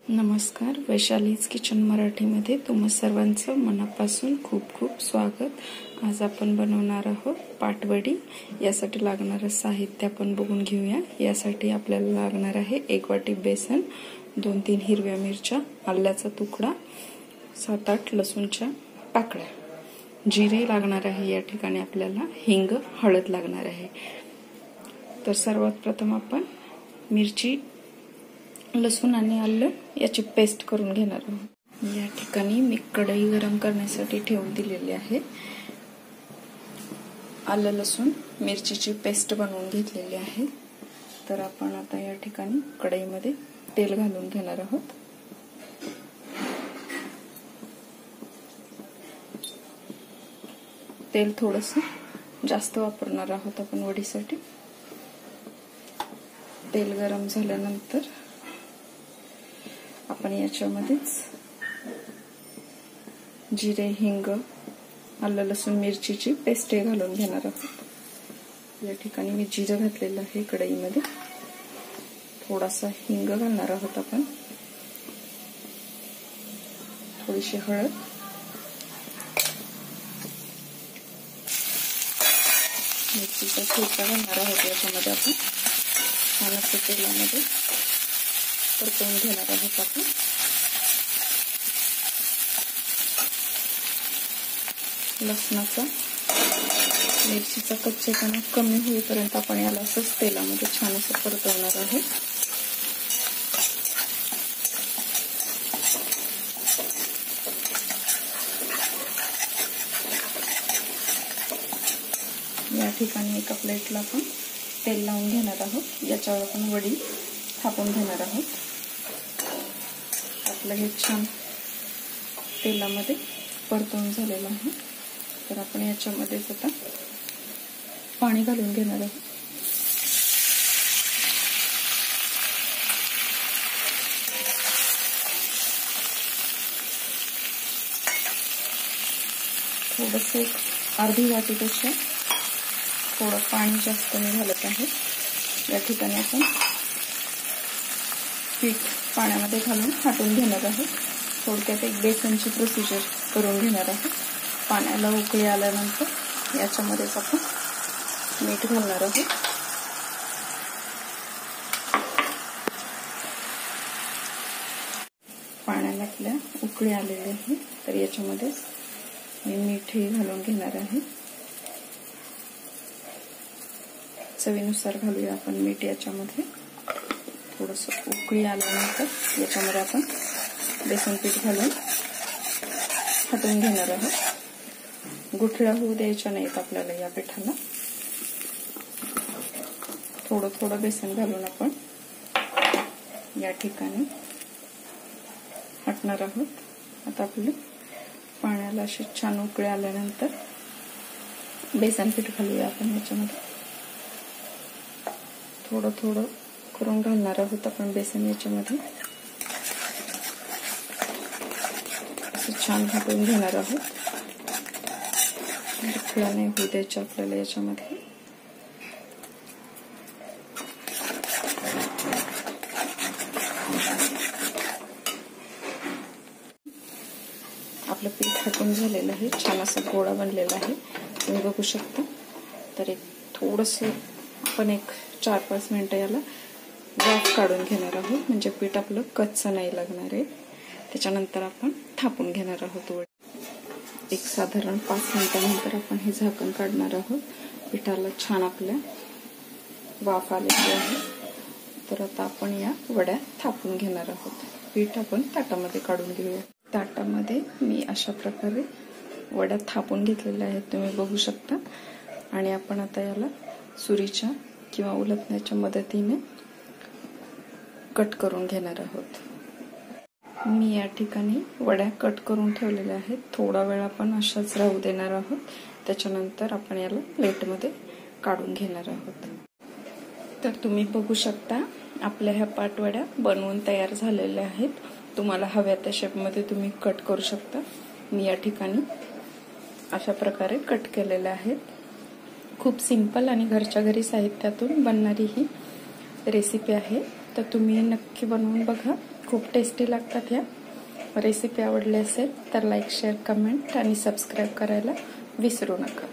नमस्कार, वैशालीज किचन मराठीमध्ये तुम्हा सर्वांचं मनापासून खूप खूप स्वागत। आज आपण बनवणार आहोत पाटवडी। यासाठी लागणारं साहित्य आपण बघून घेऊया। यासाठी आपल्याला लागणार आहे 1 वाटी बेसन, 2-3 हिरव्या मिरच्या, आल्याचा तुकडा, 7-8 लसूणच्या पाकळ्या, जिरे लागणार आहे। या ठिकाणी आपल्याला हिंग, हळद लागणार आहे। तर सर्वात प्रथम आपण मिरची, लसूण आणि आलं याची पेस्ट करून घेणार आहोत। या ठिकाणी मी कढई गरम करण्यासाठी ठेवून दिलेली आहे। आलं, लसूण, मिरचीची पेस्ट बनवून घेतलेली आहे। तर आपण आता या ठिकाणी कढईमध्ये तेल घालून घेणार आहोत। तेल थोडंसं जास्त वापरणार आहोत आपण वडीसाठी। तेल गरम झाल्यानंतर आपण याच्यामध्येच जिरे, हिंग, आलं, लसूण, मिरचीची पेस्ट घालून घेणार आहोत। या ठिकाणी मी जिरे घातलेलं आहे कढईमध्ये। थोडासा हिंग घालणार आहोत आपण, थोडीशी हळद, मिरचीचा ठेचा घालणार आहोत। याच्यामध्ये आपण छान असं तेलामध्ये परतवून घेणार आहोत आपण। लसणाचा, मिरचीचा कच्चेपणा कमी होईपर्यंत आपण याला असंच तेलामध्ये छान असं परतवणार आहोत। या ठिकाणी एका प्लेटला आपण तेल लावून घेणार आहोत। याच्यावर आपण वडी थापून घेणार आहोत। आपलं हे छान तेलामध्ये परतवून झालेलं आहे। तर आपण याच्यामध्ये आता पाणी घालून घेणार आहोत। थोडंसं एक अर्धी वाटीपेक्षा थोडं पाणी जास्त मी घालत आहे। या ठिकाणी आपण पीठ पाण्यामध्ये घालून हाटून घेणार आहोत। थोडक्यात एक बेसनची प्रोसिजर करून घेणार आहोत। पाण्याला उकळी आल्यानंतर याच्यामध्येच आपण मीठ घालणार आहोत। पाण्याला आपल्या उकळी आलेली आहे, तर याच्यामध्ये मी मीठही घालून घेणार आहे। चवीनुसार घालूया आपण मीठ याच्यामध्ये। थोडंसं उकळी आल्यानंतर याच्यामध्ये आपण बेसन पीठ घालून हाटून घेणार आहोत। गुठळ्या होऊ द्यायच्या नाहीत आपल्याला या पिठाला। थोडं थोडं बेसन घालून आपण या ठिकाणी हाटणार आहोत। आता आपलं पाण्याला अशी छान उकळी आल्यानंतर बेसन पीठ घालूया आपण याच्यामध्ये। थोडं थोडं करून घालणार आहोत आपण बेसन याच्यामध्ये। असं छान हाटून घेणार आहोत। गुठळ्या नाही होऊ द्यायच्या आपल्याला याच्यामध्ये। आपलं पीठ हाटून झालेलं आहे, छान असा गोळा बनलेला आहे, तुम्ही बघू शकता। तर एक थोडंसं आपण एक 4-5 मिनिटं याला वाफ काढून घेणार आहोत, म्हणजे पीठ आपलं कच्चं नाही लागणार आहे। त्याच्यानंतर आपण थापून घेणार आहोत वडी। एक साधारण 5 मिनिटांनंतर आपण हे झाकण काढणार आहोत। पिठाला छान आपल्या वाफ आलेली आहे। तर आता आपण या वड्या थापून घेणार आहोत। पीठ आपण ताटामध्ये काढून घेऊया। ताटामध्ये मी अशा प्रकारे वड्या थापून घेतलेल्या आहेत, तुम्ही बघू शकता। आणि आपण आता याला सुरीच्या किंवा उलथण्याच्या मदतीने कट करून घेणार आहोत। मी या ठिकाणी वड्या कट करून ठेवलेल्या आहेत। थोडा वेळ आपण अशाच राहू देणार आहोत। त्याच्यानंतर आपण याला प्लेटमध्ये काढून घेणार आहोत। तर तुम्ही बघू शकता आपल्या ह्या पाटवड्या बनवून तयार झालेल्या आहेत। तुम्हाला हव्या त्या शेपमध्ये तुम्ही कट करू शकता। मी या ठिकाणी अशा प्रकारे कट केलेल्या आहेत। खूप सिंपल आणि घरच्या घरी साहित्यातून बनणारी ही रेसिपी आहे। तर तुम्ही नक्की बनवून बघा खूप टेस्टी लागतात ह्या। रेसिपी आवडली असेल तर लाईक, शेअर, कमेंट आणि सबस्क्राईब करायला विसरू नका।